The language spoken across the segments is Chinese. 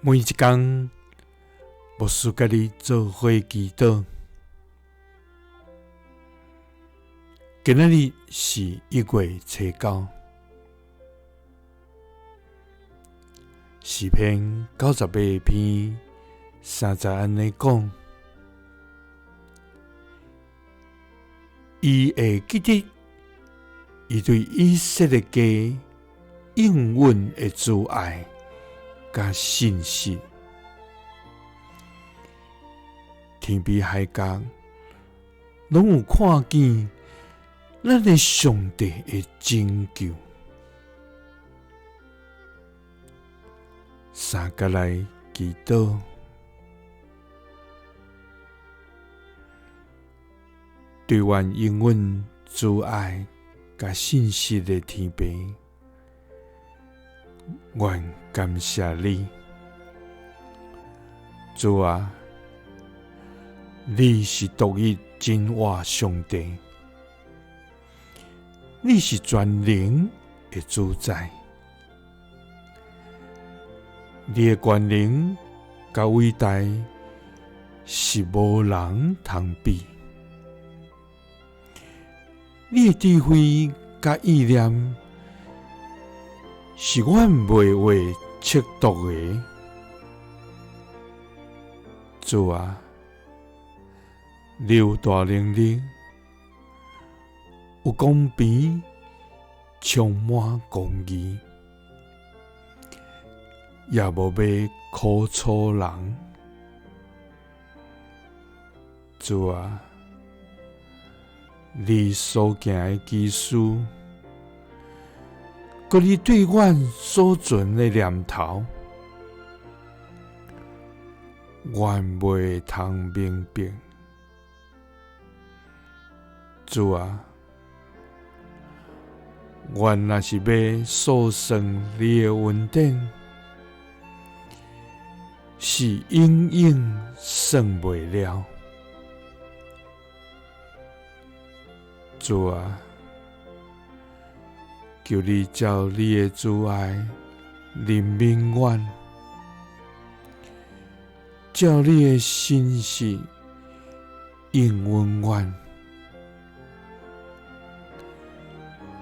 每一天，牧师甲你做伙祈祷。今仔日是1月初9，诗篇98篇30安尼讲：伊会记得伊对以色列家永远的慈爱甲信实，天边海角拢有看见咱的上帝的拯救。三甲来祈祷，对阮永远慈爱甲信实的天父，愿感谢你，主啊！你是独一真活上帝，你是全能的主宰，你的权能甲伟大是无人通比，你的智慧甲意念是阮袂话测度的，主啊！你有大能力，有公平，充满公义，也无要苦楚人。主啊，你所行的奇事，佮你对阮所存的念头，阮袂通明白。主啊，阮若是要数算你的恩典，是永远算袂了。主啊，求你照你的慈爱怜悯阮，照你的信实应允阮。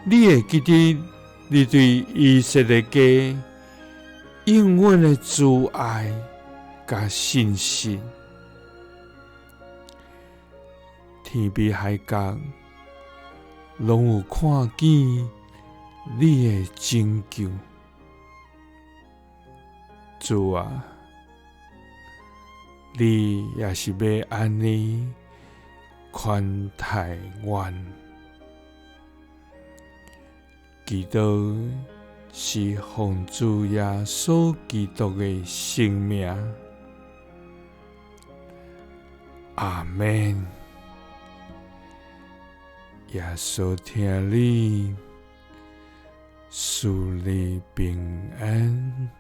你会记得你对以色列家永远的慈爱甲信实，天边海角拢有看见你的拯救。主啊，你也是要安尼款待阮。祈禱是奉主耶穌基督的聖名，阿們。耶穌聽你，賜你平安。